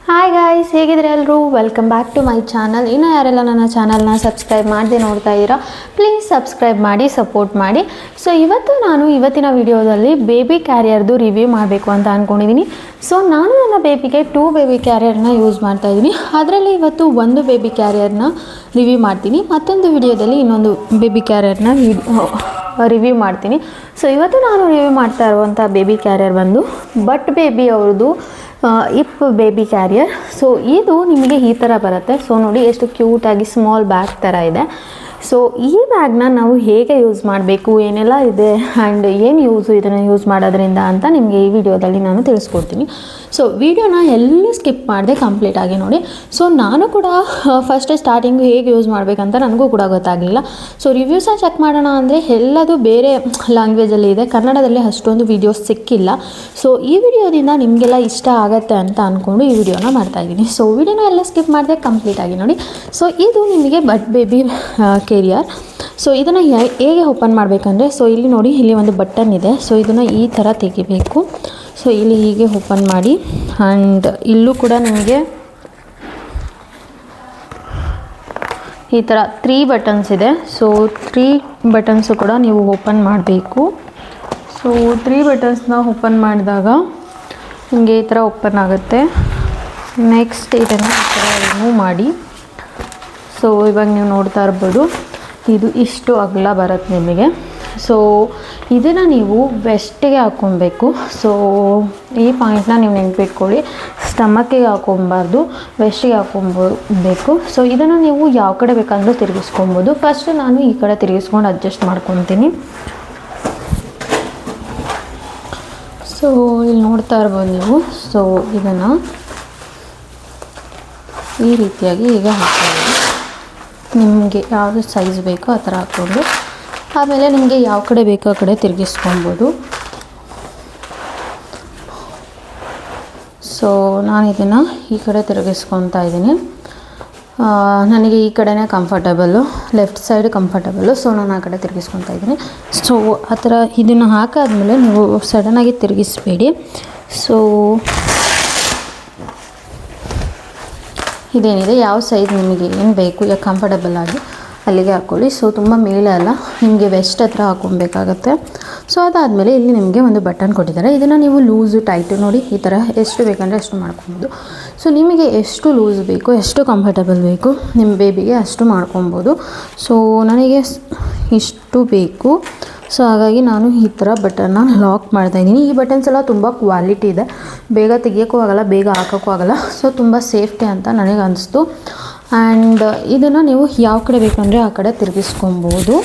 Hi guys, ಹೇಗಿದ್ರೆ ಎಲ್ಲರೂ welcome back to my channel. ಇನ್ನೂ ಯಾರೆಲ್ಲ ನನ್ನ ಚಾನಲ್ನ ಸಬ್ಸ್ಕ್ರೈಬ್ ಮಾಡದೆ ನೋಡ್ತಾ ಇದ್ದೀರಾ, ಪ್ಲೀಸ್ ಸಬ್ಸ್ಕ್ರೈಬ್ ಮಾಡಿ, ಸಪೋರ್ಟ್ ಮಾಡಿ. ಸೊ ಇವತ್ತಿನ ವಿಡಿಯೋದಲ್ಲಿ ಬೇಬಿ ಕ್ಯಾರಿಯರ್ದು ರಿವ್ಯೂ ಮಾಡಬೇಕು ಅಂತ ಅಂದ್ಕೊಂಡಿದ್ದೀನಿ. ಸೊ ನಾನು ನನ್ನ ಬೇಬಿಗೆ 2 ಬೇಬಿ ಕ್ಯಾರಿಯರ್ನ ಯೂಸ್ ಮಾಡ್ತಾಯಿದ್ದೀನಿ. ಅದರಲ್ಲಿ ಇವತ್ತು ಒಂದು ಬೇಬಿ ಕ್ಯಾರಿಯರ್ನ ರಿವ್ಯೂ ಮಾಡ್ತೀನಿ, ಮತ್ತೊಂದು ವಿಡಿಯೋದಲ್ಲಿ ಇನ್ನೊಂದು ಬೇಬಿ ಕ್ಯಾರಿಯರ್ನ ರಿವ್ಯೂ ಮಾಡ್ತೀನಿ. ಸೊ ಇವತ್ತು ನಾನು ರಿವ್ಯೂ ಮಾಡ್ತಾ ಇರುವಂಥ ಬೇಬಿ ಕ್ಯಾರಿಯರ್ ಬಂದು ಬಟ್ ಬೇಬಿ ಅವ್ರದ್ದು ಇಪ್ ಬೇಬಿ ಕ್ಯಾರಿಯರ್. ಸೊ ಇದು ನಿಮಗೆ ಈ ಥರ ಬರುತ್ತೆ. ಸೊ ನೋಡಿ ಎಷ್ಟು ಕ್ಯೂಟಾಗಿ ಸ್ಮಾಲ್ ಬ್ಯಾಗ್ ಥರ ಇದೆ. ಸೊ ಈ ಬ್ಯಾಗ್ನ ನಾವು ಹೇಗೆ ಯೂಸ್ ಮಾಡಬೇಕು, ಏನೆಲ್ಲ ಇದೆ ಆ್ಯಂಡ್ ಏನು ಇದನ್ನು ಯೂಸ್ ಮಾಡೋದ್ರಿಂದ ಅಂತ ನಿಮಗೆ ಈ ವಿಡಿಯೋದಲ್ಲಿ ನಾನು ತಿಳಿಸ್ಕೊಡ್ತೀನಿ. ಸೊ ವಿಡಿಯೋನ ಎಲ್ಲೂ ಸ್ಕಿಪ್ ಮಾಡದೆ ಕಂಪ್ಲೀಟಾಗಿ ನೋಡಿ. ಸೊ ನಾನು ಕೂಡ ಫಸ್ಟ್ ಸ್ಟಾರ್ಟಿಂಗು ಹೇಗೆ ಯೂಸ್ ಮಾಡಬೇಕಂತ ನನಗೂ ಕೂಡ ಗೊತ್ತಾಗಲಿಲ್ಲ. ಸೊ ರಿವ್ಯೂಸ್ನ ಚೆಕ್ ಮಾಡೋಣ ಅಂದರೆ ಎಲ್ಲದು ಬೇರೆ ಲ್ಯಾಂಗ್ವೇಜಲ್ಲಿ ಇದೆ, ಕನ್ನಡದಲ್ಲಿ ಅಷ್ಟೊಂದು ವೀಡಿಯೋಸ್ ಸಿಕ್ಕಿಲ್ಲ. ಸೊ ಈ ವಿಡಿಯೋದಿಂದ ನಿಮಗೆಲ್ಲ ಇಷ್ಟ ಆಗುತ್ತೆ ಅಂತ ಅಂದ್ಕೊಂಡು ಈ ವಿಡಿಯೋನ ಮಾಡ್ತಾಯಿದ್ದೀನಿ. ಸೊ ವಿಡಿಯೋನ ಎಲ್ಲ ಸ್ಕಿಪ್ ಮಾಡದೆ ಕಂಪ್ಲೀಟಾಗಿ ನೋಡಿ. ಸೊ ಇದು ನಿಮಗೆ ಬಟ್ ಬೇಬಿ ಕ್ಯಾರಿಯರ್. ಸೊ ಇದನ್ನು ಹೇಗೆ ಓಪನ್ ಮಾಡಬೇಕಂದ್ರೆ, ಸೊ ಇಲ್ಲಿ ನೋಡಿ, ಇಲ್ಲಿ ಒಂದು ಬಟನ್ ಇದೆ. ಸೊ ಇದನ್ನು ಈ ಥರ ತೆಗಿಬೇಕು. ಸೊ ಇಲ್ಲಿ ಹೀಗೆ ಓಪನ್ ಮಾಡಿ ಆ್ಯಂಡ್ ಇಲ್ಲೂ ಕೂಡ ನಿಮಗೆ ಈ ಥರ 3 ಬಟನ್ಸ್ ಇದೆ. ಸೊ 3 ಬಟನ್ಸು ಕೂಡ ನೀವು ಓಪನ್ ಮಾಡಬೇಕು. ಸೊ 3 ಬಟನ್ಸ್ನ ಓಪನ್ ಮಾಡಿದಾಗ ನಿಮಗೆ ಈ ಥರ ಓಪನ್ ಆಗುತ್ತೆ. ನೆಕ್ಸ್ಟ್ ಇದನ್ನು ಈ ಥರ ರಿಮೂವ್ ಮಾಡಿ. ಸೊ ಇವಾಗ ನೀವು ನೋಡ್ತಾ ಇರ್ಬೋದು, ಇದು ಇಷ್ಟು ಅಗಲ ಬರುತ್ತೆ ನಿಮಗೆ. ಸೊ ಇದನ್ನು ನೀವು ವೆಸ್ಟಿಗೆ ಹಾಕ್ಕೊಬೇಕು. ಸೊ ಈ ಪಾಯಿಂಟ್ನ ನೀವು ನೆನ್ಪಿಟ್ಕೊಳ್ಳಿ, ಸ್ಟಮಕ್ಕಿಗೆ ಹಾಕ್ಕೊಬಾರ್ದು, ವೆಸ್ಟಿಗೆ ಹಾಕ್ಕೊಬೇಕು. ಸೊ ಇದನ್ನು ನೀವು ಯಾವ ಕಡೆ ಬೇಕಂದ್ರೂ ತಿರುಗಿಸ್ಕೊಬೋದು. ಫಸ್ಟು ನಾನು ಈ ಕಡೆ ತಿರುಗಿಸ್ಕೊಂಡು ಅಡ್ಜಸ್ಟ್ ಮಾಡ್ಕೊತೀನಿ. ಸೊ ಇಲ್ಲಿ ನೋಡ್ತಾ ಇರ್ಬೋದು ನೀವು. ಸೊ ಇದನ್ನು ಈ ರೀತಿಯಾಗಿ ಈಗ ಹಾಕ್ಬೋದು. ನಿಮಗೆ ಯಾವುದು ಸೈಜ್ ಬೇಕೋ ಆ ಥರ ಹಾಕ್ಕೊಂಡು, ಆಮೇಲೆ ನಿಮಗೆ ಯಾವ ಕಡೆ ಬೇಕೋ ಆ ಕಡೆ ತಿರುಗಿಸ್ಕೊಬೋದು. ಸೊ ನಾನು ಇದನ್ನು ಈ ಕಡೆ ತಿರುಗಿಸ್ಕೊತಾ ಇದ್ದೀನಿ. ನನಗೆ ಈ ಕಡೆನೇ comfortable, left side comfortable. So ನಾನು ಆ ಕಡೆ ತಿರುಗಿಸ್ಕೊತಾ ಇದ್ದೀನಿ. ಸೊ ಆ ಥರ ಇದನ್ನು ಹಾಕಾದ್ಮೇಲೆ ನೀವು ಸಡನ್ನಾಗಿ ತಿರುಗಿಸ್ಬೇಡಿ. ಸೊ ಇದೇನಿದೆ, ಯಾವ ಸೈಜ್ ನಿಮಗೆ ಏನು ಬೇಕು, ಈಗ ಕಂಫರ್ಟಬಲ್ ಆಗಿ ಅಲ್ಲಿಗೆ ಹಾಕ್ಕೊಳ್ಳಿ. ಸೊ ತುಂಬ ಮೇಲೆ ಅಲ್ಲ, ನಿಮಗೆ ವೆಸ್ಟ್ ಹತ್ರ ಹಾಕ್ಕೊಬೇಕಾಗತ್ತೆ. ಸೊ ಅದಾದಮೇಲೆ ಇಲ್ಲಿ ನಿಮಗೆ ಒಂದು ಬಟನ್ ಕೊಟ್ಟಿದ್ದಾರೆ. ಇದನ್ನು ನೀವು ಲೂಸು ಟೈಟು ನೋಡಿ ಈ ಥರ ಎಷ್ಟು ಬೇಕಂದರೆ ಅಷ್ಟು ಮಾಡ್ಕೊಬೋದು. ಸೊ ನಿಮಗೆ ಎಷ್ಟು ಲೂಸ್ ಬೇಕು, ಎಷ್ಟು ಕಂಫರ್ಟಬಲ್ ಬೇಕು ನಿಮ್ಮ ಬೇಬಿಗೆ ಅಷ್ಟು ಮಾಡ್ಕೊಬೋದು. ಸೊ ನನಗೆ ಇಷ್ಟು ಬೇಕು. ಸೊ ಹಾಗಾಗಿ ನಾನು ಈ ಥರ ಬಟನ್ನ ಲಾಕ್ ಮಾಡ್ತಾಯಿದ್ದೀನಿ. ಈ ಬಟನ್ಸ್ ಎಲ್ಲ ತುಂಬ ಕ್ವಾಲಿಟಿ ಇದೆ, ಬೇಗ ತೆಗಿಯೋಕ್ಕೂ ಆಗೋಲ್ಲ, ಬೇಗ ಹಾಕೋಕ್ಕೂ ಆಗೋಲ್ಲ. ಸೊ ತುಂಬ ಸೇಫ್ಟಿ ಅಂತ ನನಗೆ ಅನಿಸ್ತು. ಆ್ಯಂಡ್ ಇದನ್ನು ನೀವು ಯಾವ ಕಡೆ ಬೇಕಂದರೆ ಆ ಕಡೆ ತಿರುಗಿಸ್ಕೊಬೋದು.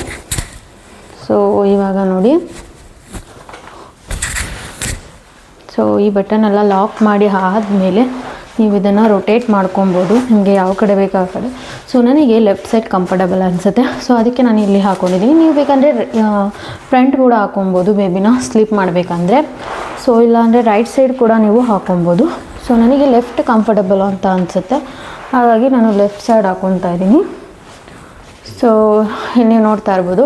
ಸೊ ಇವಾಗ ನೋಡಿ, ಸೊ ಈ ಬಟನ್ನೆಲ್ಲ ಲಾಕ್ ಮಾಡಿ ಆದಮೇಲೆ ನೀವು ಇದನ್ನು ರೊಟೇಟ್ ಮಾಡ್ಕೊಬೋದು, ನಿಮಗೆ ಯಾವ ಕಡೆ ಬೇಕು ಆ ಕಡೆ. ಸೊ ನನಗೆ ಲೆಫ್ಟ್ ಸೈಡ್ ಕಂಫರ್ಟಬಲ್ ಅನಿಸುತ್ತೆ. ಸೊ ಅದಕ್ಕೆ ನಾನು ಇಲ್ಲಿ ಹಾಕ್ಕೊಂಡಿದ್ದೀನಿ. ನೀವು ಬೇಕಂದರೆ ಫ್ರಂಟ್ ಕೂಡ ಹಾಕ್ಕೊಬೋದು ಬೇಬಿನ ಸ್ಲೀಪ್ ಮಾಡಬೇಕಂದ್ರೆ. ಸೊ ಇಲ್ಲಾಂದರೆ ರೈಟ್ ಸೈಡ್ ಕೂಡ ನೀವು ಹಾಕ್ಕೊಬೋದು. ಸೊ ನನಗೆ ಲೆಫ್ಟ್ ಕಂಫರ್ಟಬಲ್ ಅಂತ ಅನಿಸುತ್ತೆ, ಹಾಗಾಗಿ ನಾನು ಲೆಫ್ಟ್ ಸೈಡ್ ಹಾಕ್ಕೊತಾ ಇದ್ದೀನಿ. ಸೊ ನೀವು ನೋಡ್ತಾ ಇರ್ಬೋದು.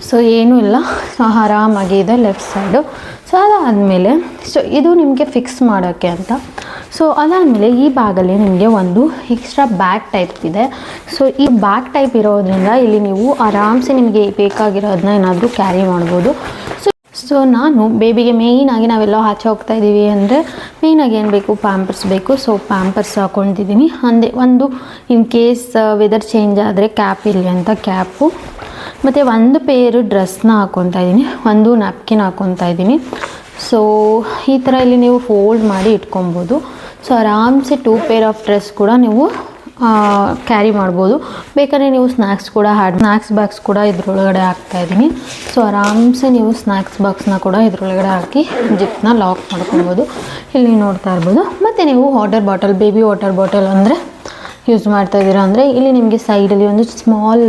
ಸೊ ಏನೂ ಇಲ್ಲ, ಸೊ ಆರಾಮಾಗಿ ಇದೆ ಲೆಫ್ಟ್ ಸೈಡು. ಸೊ ಅದಾದಮೇಲೆ ಇದು ನಿಮಗೆ ಫಿಕ್ಸ್ ಮಾಡೋಕ್ಕೆ ಅಂತ. ಸೊ ಅದಾದಮೇಲೆ ಈ ಬ್ಯಾಗಲ್ಲಿ ನಿಮಗೆ ಒಂದು ಎಕ್ಸ್ಟ್ರಾ ಬ್ಯಾಗ್ ಟೈಪ್ ಇದೆ. ಸೊ ಈ ಬ್ಯಾಗ್ ಟೈಪ್ ಇರೋದ್ರಿಂದ ಇಲ್ಲಿ ನೀವು ಆರಾಮ್ಸೆ ನಿಮಗೆ ಬೇಕಾಗಿರೋದನ್ನ ಏನಾದರೂ ಕ್ಯಾರಿ ಮಾಡ್ಬೋದು. ಸೊ ನಾನು ಬೇಬಿಗೆ ಮೇಯ್ನಾಗಿ ನಾವೆಲ್ಲ ಆಚೆ ಹೋಗ್ತಾ ಇದ್ದೀವಿ ಅಂದರೆ ಮೇಯ್ನಾಗಿ ಏನು ಬೇಕು, ಪ್ಯಾಂಪರ್ಸ್ ಬೇಕು. ಸೊ ಪ್ಯಾಂಪರ್ಸ್ ಹಾಕ್ಕೊತಿದ್ದೀನಿ. ಒಂದು ಇನ್ ಕೇಸ್ ವೆದರ್ ಚೇಂಜ್ ಆದರೆ ಕ್ಯಾಪ್ ಇರಲಿ ಅಂತ ಕ್ಯಾಪು, ಮತ್ತು ಒಂದು ಪೇರು ಡ್ರೆಸ್ನ ಹಾಕ್ಕೊತಾ ಇದ್ದೀನಿ, ಒಂದು ನ್ಯಾಪ್ಕಿನ್ ಹಾಕ್ಕೊತಾ ಇದ್ದೀನಿ. ಸೊ ಈ ಥರ ಇಲ್ಲಿ ನೀವು ಫೋಲ್ಡ್ ಮಾಡಿ ಇಟ್ಕೊಬೋದು. ಸೊ ಆರಾಮ್ಸೆ 2 ಪೇರ್ ಆಫ್ ಡ್ರೆಸ್ ಕೂಡ ನೀವು ಕ್ಯಾರಿ ಮಾಡ್ಬೋದು. ಬೇಕಾದ್ರೆ ನೀವು ಸ್ನ್ಯಾಕ್ಸ್ ಬಾಕ್ಸ್ ಕೂಡ ಇದ್ರೊಳಗಡೆ ಹಾಕ್ತಾಯಿದ್ದೀನಿ. ಸೊ ಆರಾಮ್ಸೆ ನೀವು ಸ್ನ್ಯಾಕ್ಸ್ ಬಾಕ್ಸ್ನ ಕೂಡ ಇದ್ರೊಳಗಡೆ ಹಾಕಿ ಜಿಪ್ನ ಲಾಕ್ ಮಾಡ್ಕೊಬೋದು. ಇಲ್ಲಿ ನೋಡ್ತಾ ಇರ್ಬೋದು. ಮತ್ತು ನೀವು ಬೇಬಿ ವಾಟರ್ ಬಾಟಲ್ ಅಂದರೆ ಯೂಸ್ ಮಾಡ್ತಾ ಇದ್ದೀರಾ ಅಂದರೆ ಇಲ್ಲಿ ನಿಮಗೆ ಸೈಡಲ್ಲಿ ಒಂದು ಸ್ಮಾಲ್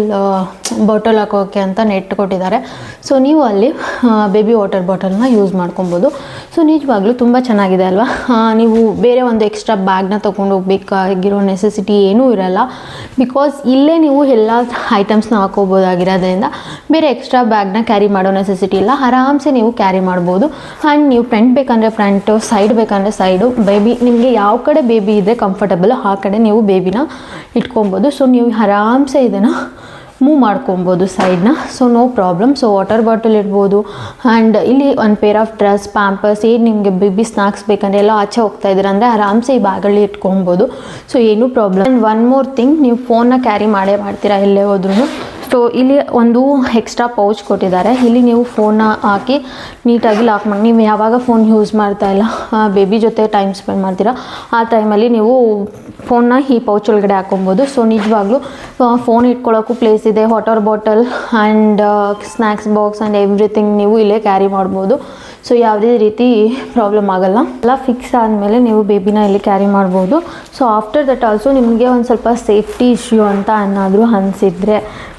ಬಾಟಲ್ ಹಾಕೋಕ್ಕೆ ಅಂತ ನೆಟ್ ಕೊಟ್ಟಿದ್ದಾರೆ. ಸೊ ನೀವು ಅಲ್ಲಿ ಬೇಬಿ ವಾಟರ್ ಬಾಟಲ್ನ ಯೂಸ್ ಮಾಡ್ಕೊಬೋದು. ಸೊ ನಿಜವಾಗ್ಲೂ ತುಂಬ ಚೆನ್ನಾಗಿದೆ ಅಲ್ವಾ. ನೀವು ಬೇರೆ ಒಂದು ಎಕ್ಸ್ಟ್ರಾ ಬ್ಯಾಗ್ನ ತೊಗೊಂಡು ಹೋಗ್ಬೇಕಾಗಿರೋ ನೆಸೆಸಿಟಿ ಏನೂ ಇರಲ್ಲ. ಬಿಕಾಸ್ ಇಲ್ಲೇ ನೀವು ಎಲ್ಲ ಐಟಮ್ಸ್ನ ಹಾಕೋಬೋದಾಗಿರೋದ್ರಿಂದ ಬೇರೆ ಎಕ್ಸ್ಟ್ರಾ ಬ್ಯಾಗ್ನ ಕ್ಯಾರಿ ಮಾಡೋ ನೆಸೆಸಿಟಿ ಇಲ್ಲ. ಆರಾಮ್ಸೆ ನೀವು ಕ್ಯಾರಿ ಮಾಡ್ಬೋದು. ಆ್ಯಂಡ್ ನೀವು ಫ್ರಂಟ್ ಬೇಕಂದರೆ ಫ್ರಂಟು, ಸೈಡ್ ಬೇಕಂದರೆ ಸೈಡು, ಬೇಬಿ ನಿಮಗೆ ಯಾವ ಕಡೆ ಬೇಬಿ ಇದೆ ಕಂಫರ್ಟಬಲ್ ಆ ಕಡೆ ನೀವು ಬೇಬಿನ ಇಟ್ಕೊಬೋದು. ಸೊ ನೀವು ಆರಾಮ್ಸೆ ಇದನ್ನು ಮೂವ್ ಮಾಡ್ಕೊಬೋದು ಸೈಡ್ನ. So no problem. So water bottle ಇಡ್ಬೋದು. ಆ್ಯಂಡ್ ಇಲ್ಲಿ ಒಂದು ಪೇರ್ ಆಫ್ ಡ್ರೆಸ್, ಪ್ಯಾಂಪರ್ಸ್, ಏನು ನಿಮಗೆ ಬೇಬಿ ಸ್ನಾಕ್ಸ್ ಬೇಕಂದರೆ ಎಲ್ಲ ಆಚೆ ಹೋಗ್ತಾ ಇದ್ದೀರ ಅಂದರೆ ಆರಾಮ್ಸೆ ಈ ಬ್ಯಾಗಲ್ಲಿ ಇಟ್ಕೊಬೋದು. ಸೊ ಏನೂ problem. And one more thing, ನೀವು ಫೋನ್ನ ಕ್ಯಾರಿ ಮಾಡ್ತೀರಾ ಎಲ್ಲೇ ಹೋದ್ರೂ. ಸೊ ಇಲ್ಲಿ ಒಂದು ಎಕ್ಸ್ಟ್ರಾ ಪೌಚ್ ಕೊಟ್ಟಿದ್ದಾರೆ. ಇಲ್ಲಿ ನೀವು ಫೋನ್ನ ಹಾಕಿ ನೀಟಾಗಿ ಲಾಕ್ ಮಾಡಿ, ನೀವು ಯಾವಾಗ ಫೋನ್ ಯೂಸ್ ಮಾಡ್ತಾ ಇಲ್ಲ, ಬೇಬಿ ಜೊತೆ ಟೈಮ್ ಸ್ಪೆಂಡ್ ಮಾಡ್ತೀರಾ, ಆ ಟೈಮಲ್ಲಿ ನೀವು ಫೋನ್ನ ಈ ಪೌಚ್ ಒಳಗಡೆ ಹಾಕೊಬೋದು. ಸೊ ನಿಜವಾಗ್ಲೂ ಫೋನ್ ಇಟ್ಕೊಳ್ಳೋಕ್ಕೂ ಪ್ಲೇಸ್ ಇದೆ. Water bottle and snacks box and everything ನೀವು ಇಲ್ಲೇ ಕ್ಯಾರಿ ಮಾಡ್ಬೋದು. ಸೊ ಯಾವುದೇ ರೀತಿ ಪ್ರಾಬ್ಲಮ್ ಆಗೋಲ್ಲ. ಎಲ್ಲ ಫಿಕ್ಸ್ ಆದಮೇಲೆ ನೀವು ಬೇಬಿನ ಇಲ್ಲಿ ಕ್ಯಾರಿ ಮಾಡ್ಬೋದು. ಸೊ ಆಫ್ಟರ್ ದಟ್ ಆಲ್ಸೋ ನಿಮಗೆ ಒಂದು ಸ್ವಲ್ಪ ಸೇಫ್ಟಿ ಇಶ್ಯೂ ಅಂತ ಏನಾದರೂ ಅನಿಸಿದ್ರೆ,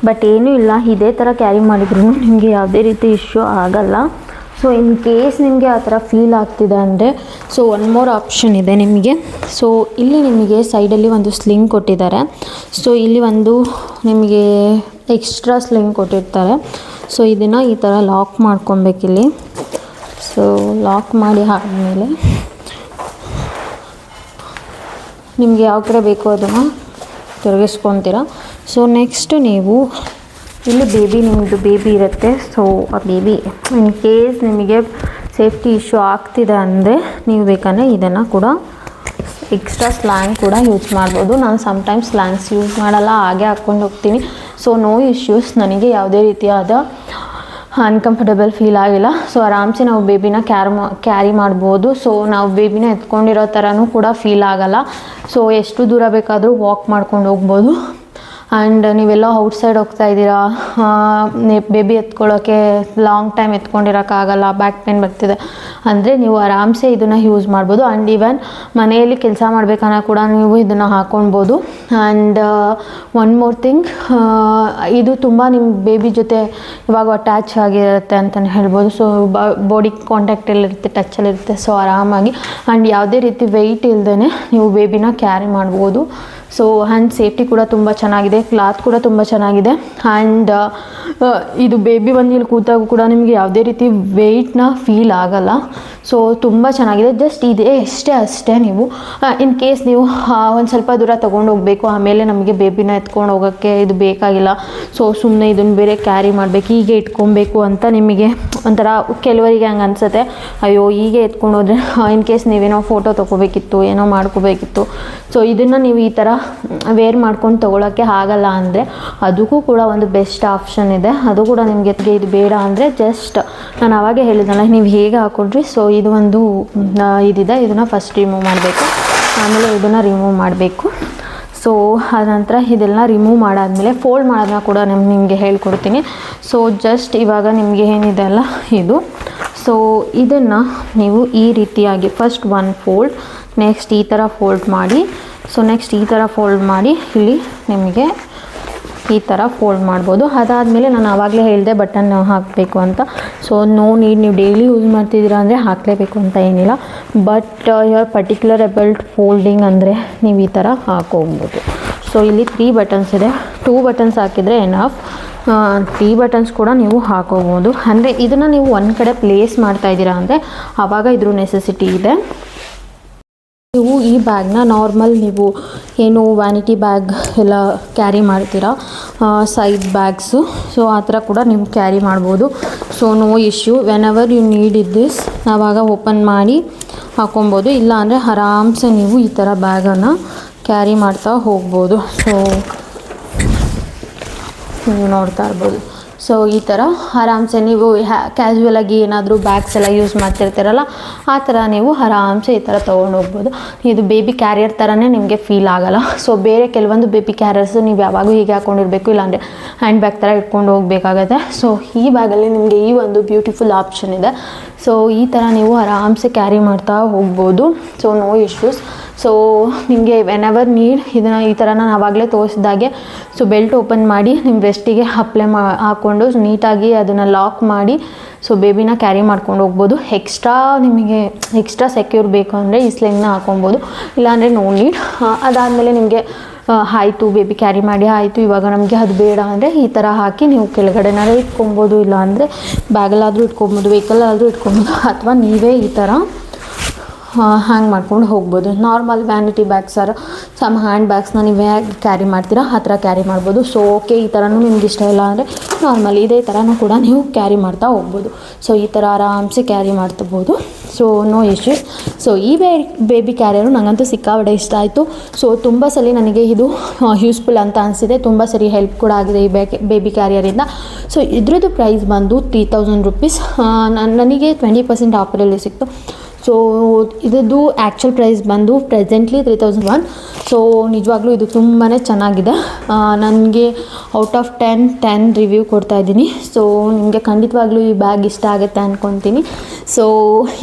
ಬಟ್ ಏನೂ ಇಲ್ಲ, ಇದೇ ಥರ ಕ್ಯಾರಿ ಮಾಡಿದ್ರೂ ನಿಮಗೆ ಯಾವುದೇ ರೀತಿ ಇಶ್ಯೂ ಆಗೋಲ್ಲ. ಸೊ ಇನ್ ಕೇಸ್ ನಿಮಗೆ ಆ ಥರ ಫೀಲ್ ಆಗ್ತಿದೆ ಅಂದರೆ, ಸೊ ಒನ್ ಮೋರ್ ಆಪ್ಷನ್ ಇದೆ ನಿಮಗೆ. ಸೊ ಇಲ್ಲಿ ನಿಮಗೆ ಸೈಡಲ್ಲಿ ಒಂದು ಸ್ಲಿಂಗ್ ಕೊಟ್ಟಿದ್ದಾರೆ. ಸೊ ಇಲ್ಲಿ ಒಂದು ನಿಮಗೆ ಎಕ್ಸ್ಟ್ರಾ ಸ್ಲಿಂಗ್ ಕೊಟ್ಟಿರ್ತಾರೆ. ಸೊ ಇದನ್ನು ಈ ಥರ ಲಾಕ್ ಮಾಡ್ಕೊಬೇಕಿಲ್ಲಿ. ಸೊ ಲಾಕ್ ಮಾಡಿ ಆದಮೇಲೆ ನಿಮಗೆ ಯಾವ ಕಡೆ ಬೇಕೋ ಅದನ್ನು ತಿರುಗಿಸ್ಕೊತೀರ. ಸೊ ನೆಕ್ಸ್ಟು ನೀವು ಇಲ್ಲಿ ನಿಮ್ಮದು ಬೇಬಿ ಇರುತ್ತೆ. ಸೊ ಆ ಬೇಬಿ ಇನ್ ಕೇಸ್ ನಿಮಗೆ ಸೇಫ್ಟಿ ಇಶ್ಯೂ ಆಗ್ತಿದೆ ಅಂದರೆ ನೀವು ಬೇಕಂದರೆ ಇದನ್ನು ಕೂಡ ಎಕ್ಸ್ಟ್ರಾ ಸ್ಲ್ಯಾಂಗ್ ಕೂಡ ಯೂಸ್ ಮಾಡ್ಬೋದು. ನಾನು ಸಮ್ಟೈಮ್ಸ್ ಸ್ಲ್ಯಾಂಗ್ಸ್ ಯೂಸ್ ಮಾಡಲ್ಲ, ಹಾಗೆ ಹಾಕ್ಕೊಂಡು ಹೋಗ್ತೀನಿ. ಸೊ ನೋ ಇಶ್ಯೂಸ್, ನನಗೆ ಯಾವುದೇ ರೀತಿಯಾದ ಅನ್ಕಂಫರ್ಟಬಲ್ ಫೀಲ್ ಆಗಿಲ್ಲ. ಸೊ ಆರಾಮ್ಸೆ ನಾವು ಬೇಬಿನ ಕ್ಯಾರಿ ಮಾಡ್ಬೋದು. ಸೊ ನಾವು ಬೇಬಿನ ಎತ್ಕೊಂಡಿರೋ ಥರನೂ ಕೂಡ ಫೀಲ್ ಆಗೋಲ್ಲ. ಸೊ ಎಷ್ಟು ದೂರ ಬೇಕಾದರೂ ವಾಕ್ ಮಾಡ್ಕೊಂಡು ಹೋಗ್ಬೋದು. ಆ್ಯಂಡ್ ನೀವೆಲ್ಲ ಔಟ್ಸೈಡ್ ಹೋಗ್ತಾ ಇದ್ದೀರಾ, ಬೇಬಿ ಎತ್ಕೊಳ್ಳೋಕ್ಕೆ ಲಾಂಗ್ ಟೈಮ್ ಎತ್ಕೊಂಡಿರೋಕ್ಕಾಗಲ್ಲ, ಬ್ಯಾಕ್ ಪೇನ್ ಬರ್ತಿದೆ ಅಂದರೆ ನೀವು ಆರಾಮ್ಸೆ ಇದನ್ನು ಯೂಸ್ ಮಾಡ್ಬೋದು. ಆ್ಯಂಡ್ ಈವನ್ ಮನೆಯಲ್ಲಿ ಕೆಲಸ ಮಾಡಬೇಕನ್ನ ಕೂಡ ನೀವು ಇದನ್ನು ಹಾಕ್ಕೊಳ್ಬೋದು. ಆ್ಯಂಡ್ ಒನ್ ಮೋರ್ ಥಿಂಗ್, ಇದು ತುಂಬ ನಿಮ್ಮ ಬೇಬಿ ಜೊತೆ ಇವಾಗ ಅಟ್ಯಾಚ್ ಆಗಿರುತ್ತೆ ಅಂತಲೇ ಹೇಳ್ಬೋದು. ಸೊ ಬಾಡಿ ಕಾಂಟ್ಯಾಕ್ಟಲ್ಲಿರುತ್ತೆ, ಟಚ್ಚಲ್ಲಿರುತ್ತೆ. ಸೊ ಆರಾಮಾಗಿ ಆ್ಯಂಡ್ ಯಾವುದೇ ರೀತಿ ವೆಯ್ಟ್ ಇಲ್ಲದೇ ನೀವು ಬೇಬಿನ ಕ್ಯಾರಿ ಮಾಡ್ಬೋದು. ಸೊ ಹ್ಯಾಂಡ್ ಸೇಫ್ಟಿ ಕೂಡ ತುಂಬ ಚೆನ್ನಾಗಿದೆ, ಕ್ಲಾತ್ ಕೂಡ ತುಂಬ ಚೆನ್ನಾಗಿದೆ. ಆ್ಯಂಡ್ ಇದು ಬೇಬಿ ಬಂದು ಇಲ್ಲಿ ಕೂತಾಗೂ ಕೂಡ ನಿಮಗೆ ಯಾವುದೇ ರೀತಿ ವೆಯ್ಟ್ನ ಫೀಲ್ ಆಗಲ್ಲ. ಸೊ ತುಂಬ ಚೆನ್ನಾಗಿದೆ. ಜಸ್ಟ್ ಇದೇ ಅಷ್ಟೇ ನೀವು ಇನ್ ಕೇಸ್ ನೀವು ಒಂದು ಸ್ವಲ್ಪ ದೂರ ತೊಗೊಂಡು ಹೋಗಬೇಕು, ಆಮೇಲೆ ನಮಗೆ ಬೇಬಿನ ಎತ್ಕೊಂಡು ಹೋಗೋಕ್ಕೆ ಇದು ಬೇಕಾಗಿಲ್ಲ. ಸೊ ಸುಮ್ಮನೆ ಇದನ್ನು ಬೇರೆ ಕ್ಯಾರಿ ಮಾಡಬೇಕು, ಹೀಗೆ ಇಟ್ಕೊಬೇಕು ಅಂತ ನಿಮಗೆ ಒಂಥರ ಕೆಲವರಿಗೆ ಹಂಗೆ ಅನಿಸುತ್ತೆ. ಅಯ್ಯೋ ಹೀಗೆ ಎತ್ಕೊಂಡು ಹೋದರೆ ಇನ್ ಕೇಸ್ ನೀವೇನೋ ಫೋಟೋ ತೊಗೋಬೇಕಿತ್ತು, ಏನೋ ಮಾಡ್ಕೋಬೇಕಿತ್ತು. ಸೊ ಇದನ್ನು ನೀವು ಈ ಥರ ವೇರ್ ಮಾಡ್ಕೊಂಡು ತೊಗೊಳಕ್ಕೆ ಆಗಲ್ಲ ಅಂದರೆ ಅದಕ್ಕೂ ಕೂಡ ಒಂದು ಬೆಸ್ಟ್ ಆಪ್ಷನ್ ಇದೆ. ಅದು ಕೂಡ ನಿಮಗೆ ಇದು ಬೇಡ ಅಂದರೆ ಜಸ್ಟ್ ನಾನು ಆವಾಗೇ ಹೇಳಿದ್ನಲ್ಲ, ನೀವು ಹೇಗೆ ಹಾಕ್ಕೊಂಡ್ರಿ. ಸೊ ಇದು ಒಂದು ಇದಿದೆ, ಇದನ್ನು ಫಸ್ಟ್ ರಿಮೂವ್ ಮಾಡಬೇಕು, ಆಮೇಲೆ ಇದನ್ನು ರಿಮೂವ್ ಮಾಡಬೇಕು. ಸೊ ಆನಂತರ ಇದೆಲ್ಲ ರಿಮೂವ್ ಮಾಡಾದಮೇಲೆ ಫೋಲ್ಡ್ ಮಾಡೋದನ್ನ ಕೂಡ ನಿಮಗೆ ಹೇಳ್ಕೊಡ್ತೀನಿ. ಸೊ ಜಸ್ಟ್ ಇವಾಗ ನಿಮಗೆ ಏನಿದೆ ಅಲ್ಲ ಇದು, ಸೊ ಇದನ್ನು ನೀವು ಈ ರೀತಿಯಾಗಿ ಫಸ್ಟ್ ಒನ್ ಫೋಲ್ಡ್, ನೆಕ್ಸ್ಟ್ ಈ ಥರ ಫೋಲ್ಡ್ ಮಾಡಿ, ಸೊ ನೆಕ್ಸ್ಟ್ ಈ ಥರ ಫೋಲ್ಡ್ ಮಾಡಿ ಇಲ್ಲಿ ನಿಮಗೆ ಈ ಥರ ಫೋಲ್ಡ್ ಮಾಡ್ಬೋದು. ಅದಾದಮೇಲೆ ನಾನು ಆವಾಗಲೇ ಹೇಳಿದೆ ಬಟನ್ ಹಾಕಬೇಕು ಅಂತ. ಸೊ ನೋ ನೀಡ್, ನೀವು ಡೈಲಿ ಯೂಸ್ ಮಾಡ್ತಿದ್ದೀರಾ ಅಂದರೆ ಹಾಕಲೇಬೇಕು ಅಂತ ಏನಿಲ್ಲ. ಬಟ್ ಯುವರ್ ಪರ್ಟಿಕ್ಯುಲರ್ ಎಬಲ್ಟ್ ಫೋಲ್ಡಿಂಗ್ ಅಂದರೆ ನೀವು ಈ ಥರ ಹಾಕೋಗ್ಬೋದು. ಸೊ ಇಲ್ಲಿ 3 ಬಟನ್ಸ್ ಇದೆ, 2 ಬಟನ್ಸ್ ಹಾಕಿದರೆ ಎನಫ್. 3 ಬಟನ್ಸ್ ಕೂಡ ನೀವು ಹಾಕೋಬೋದು. ಅಂದರೆ ಇದನ್ನು ನೀವು ಒಂದು ಕಡೆ ಪ್ಲೇಸ್ ಮಾಡ್ತಾಯಿದ್ದೀರಾ ಅಂದರೆ ಆವಾಗ ಇದ್ರ ನೆಸೆಸಿಟಿ ಇದೆ. ನೀವು ಈ ಬ್ಯಾಗ್ನ ನಾರ್ಮಲ್ ನೀವು ಏನು ವ್ಯಾನಿಟಿ ಬ್ಯಾಗ್ ಎಲ್ಲ ಕ್ಯಾರಿ ಮಾಡ್ತೀರಾ, ಸೈಡ್ ಬ್ಯಾಗ್ಸು, ಸೊ ಆ ಥರ ಕೂಡ ನೀವು ಕ್ಯಾರಿ ಮಾಡ್ಬೋದು. So no issue, whenever you need this ಆವಾಗ ಓಪನ್ ಮಾಡಿ ಹಾಕೊಬೋದು. ಇಲ್ಲ ಅಂದರೆ ಆರಾಮ್ಸೆ ನೀವು ಈ ಥರ ಬ್ಯಾಗನ್ನು ಕ್ಯಾರಿ ಮಾಡ್ತಾ ಹೋಗ್ಬೋದು. ಸೊ ನೀವು ನೋಡ್ತಾ ಇರ್ಬೋದು. ಸೊ ಈ ಥರ ಆರಾಮ್ಸೆ ನೀವು ಕ್ಯಾಶುವಲಾಗಿ ಏನಾದರೂ ಬ್ಯಾಗ್ಸ್ ಎಲ್ಲ ಯೂಸ್ ಮಾಡ್ತಿರ್ತೀರಲ್ಲ, ಆ ಥರ ನೀವು ಆರಾಮ್ಸೆ ಈ ಥರ ತೊಗೊಂಡು ಹೋಗ್ಬೋದು. ಇದು ಬೇಬಿ ಕ್ಯಾರಿಯರ್ ಥರನೇ ನಿಮಗೆ ಫೀಲ್ ಆಗೋಲ್ಲ. ಸೊ ಬೇರೆ ಕೆಲವೊಂದು ಬೇಬಿ ಕ್ಯಾರಿಯರ್ಸು ನೀವು ಯಾವಾಗೂ ಹೀಗೆ ಹಾಕ್ಕೊಂಡಿರಬೇಕು, ಇಲ್ಲಾಂದರೆ ಹ್ಯಾಂಡ್ ಬ್ಯಾಗ್ ಥರ ಇಟ್ಕೊಂಡು ಹೋಗಬೇಕಾಗತ್ತೆ. ಸೊ ಈ ಬ್ಯಾಗಲ್ಲಿ ನಿಮಗೆ ಈ ಒಂದು ಬ್ಯೂಟಿಫುಲ್ ಆಪ್ಷನ್ ಇದೆ. ಸೊ ಈ ಥರ ನೀವು ಆರಾಮ್ಸೆ ಕ್ಯಾರಿ ಮಾಡ್ತಾ ಹೋಗ್ಬೋದು. So no issues. ಸೊ ನಿಮಗೆ ವೆನೆವರ್ ನೀಡ್ ಇದನ್ನು ಈ ಥರ ನಾನು ಆವಾಗಲೇ ತೋರಿಸಿದಾಗೆ ಸೊ ಬೆಲ್ಟ್ ಓಪನ್ ಮಾಡಿ ನಿಮ್ಮ ವೆಸ್ಟಿಗೆ ಹಾಕ್ಕೊಂಡು ನೀಟಾಗಿ ಅದನ್ನು ಲಾಕ್ ಮಾಡಿ ಸೊ ಬೇಬಿನ ಕ್ಯಾರಿ ಮಾಡ್ಕೊಂಡು ಹೋಗ್ಬೋದು. ನಿಮಗೆ ಎಕ್ಸ್ಟ್ರಾ ಸೆಕ್ಯೂರ್ ಬೇಕು ಅಂದರೆ ಈ ಸ್ಲಿಂಗ್ನ ಹಾಕೊಬೋದು, ಇಲ್ಲಾಂದರೆ ನೋ ನೀಡ್. ಅದಾದಮೇಲೆ ನಿಮಗೆ ಆಯಿತು ಬೇಬಿ ಕ್ಯಾರಿ ಮಾಡಿ ಆಯಿತು, ಇವಾಗ ನಮಗೆ ಅದು ಬೇಡ ಅಂದರೆ ಈ ಥರ ಹಾಕಿ ನೀವು ಕೆಳಗಡೆನಾದ್ರೂ ಇಟ್ಕೊಬೋದು, ಇಲ್ಲ ಅಂದರೆ ಬ್ಯಾಗಲ್ಲಾದರೂ ಇಟ್ಕೊಬೋದು, ವೆಹಿಕಲ್ಲಾದರೂ ಇಟ್ಕೊಬೋದು, ಅಥವಾ ನೀವೇ ಈ ಥರ ಹ್ಯಾಂಗ್ ಮಾಡ್ಕೊಂಡು ಹೋಗ್ಬೋದು. Normal vanity bags some hand ಬ್ಯಾಗ್ಸ್ನ ನೀವು ಹೇಗೆ ಕ್ಯಾರಿ ಮಾಡ್ತೀರಾ ಆ ಥರ ಕ್ಯಾರಿ ಮಾಡ್ಬೋದು. ಸೊ ಓಕೆ, ಈ ಥರನೂ ನಿಮ್ಗೆ ಇಷ್ಟ ಇಲ್ಲ ಅಂದರೆ ನಾರ್ಮಲ್ ಇದೇ ಥರನೂ ಕೂಡ ನೀವು ಕ್ಯಾರಿ ಮಾಡ್ತಾ ಹೋಗ್ಬೋದು. ಸೊ ಈ ಥರ ಆರಾಮ್ಸೆ ಕ್ಯಾರಿ ಮಾಡ್ತಿರ್ಬೋದು. So no issues. ಸೊ ಈ ಬೇಬಿ ಕ್ಯಾರಿಯರು ನನಗಂತೂ ಸಿಕ್ಕಾಪಟ್ಟೆ ಇಷ್ಟ ಆಯಿತು. ಸೊ ತುಂಬ ಸಲ ನನಗೆ ಇದು ಯೂಸ್ಫುಲ್ ಅಂತ ಅನಿಸಿದೆ, ತುಂಬ ಸರಿ ಹೆಲ್ಪ್ ಕೂಡ ಆಗಿದೆ ಈ ಬೇಬಿ ಕ್ಯಾರಿಯರಿಂದ. ಸೊ ಇದ್ರದ್ದು ಪ್ರೈಸ್ ಬಂದು 3000 ರೂಪೀಸ್. ನನಗೆ 20% ಆಫರಲ್ಲಿ ಸಿಕ್ತು. ಸೊ ಇದ್ರದ್ದು ಆ್ಯಕ್ಚುಲ್ ಪ್ರೈಸ್ ಬಂದು ಪ್ರೆಸೆಂಟ್ಲಿ 3001. ಸೊ ನಿಜವಾಗ್ಲೂ ಇದು ತುಂಬಾ ಚೆನ್ನಾಗಿದೆ. ನನಗೆ ಔಟ್ ಆಫ್ 10 ರಿವ್ಯೂ ಕೊಡ್ತಾಯಿದ್ದೀನಿ. ಸೊ ನಿಮಗೆ ಖಂಡಿತವಾಗ್ಲೂ ಈ ಬ್ಯಾಗ್ ಇಷ್ಟ ಆಗುತ್ತೆ ಅಂದ್ಕೊತೀನಿ. ಸೊ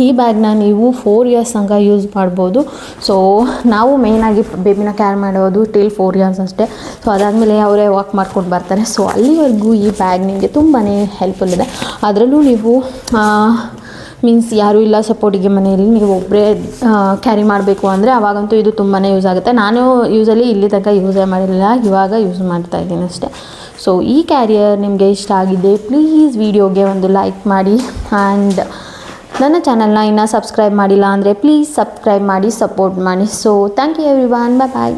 ಈ ಬ್ಯಾಗ್ನ ನೀವು 4 ಇಯರ್ಸ್ ತನಕ ಯೂಸ್ ಮಾಡ್ಬೋದು. ಸೊ ನಾವು ಮೇಯ್ನಾಗಿ ಬೇಬಿನ ಕ್ಯಾರ್ ಮಾಡೋದು ಟಿಲ್ 4 ಇಯರ್ಸ್ ಅಷ್ಟೇ. ಸೊ ಅದಾದಮೇಲೆ ಅವರೇ ವಾಕ್ ಮಾಡ್ಕೊಂಡು ಬರ್ತಾರೆ. ಸೊ ಅಲ್ಲಿವರೆಗೂ ಈ ಬ್ಯಾಗ್ ನಿಮಗೆ ತುಂಬಾ ಹೆಲ್ಪ್ಫುಲ್ ಇದೆ. ಅದರಲ್ಲೂ ನೀವು ಮೀನ್ಸ್ ಯಾರೂ ಇಲ್ಲ ಸಪೋರ್ಟಿಗೆ ಮನೆಯಲ್ಲಿ, ನೀವು ಒಬ್ಬರೇ ಕ್ಯಾರಿ ಮಾಡಬೇಕು ಅಂದರೆ ಆವಾಗಂತೂ ಇದು ತುಂಬಾ ಯೂಸ್ ಆಗುತ್ತೆ. ನಾನು ಯೂಸಲಿ ಇಲ್ಲಿ ತನಕ ಯೂಸೇ ಮಾಡಿರಲಿಲ್ಲ, ಇವಾಗ ಯೂಸ್ ಮಾಡ್ತಾಯಿದ್ದೀನಿ ಅಷ್ಟೇ. ಸೊ ಈ ಕ್ಯಾರಿಯರ್ ನಿಮಗೆ ಇಷ್ಟ ಆಗಿದೆ ಪ್ಲೀಸ್ ವಿಡಿಯೋಗೆ ಒಂದು ಲೈಕ್ ಮಾಡಿ, ಆ್ಯಂಡ್ ನನ್ನ ಚಾನಲ್ನ ಇನ್ನೂ ಸಬ್ಸ್ಕ್ರೈಬ್ ಮಾಡಿಲ್ಲ ಅಂದರೆ ಪ್ಲೀಸ್ ಸಬ್ಸ್ಕ್ರೈಬ್ ಮಾಡಿ ಸಪೋರ್ಟ್ ಮಾಡಿ. So thank you everyone, bye.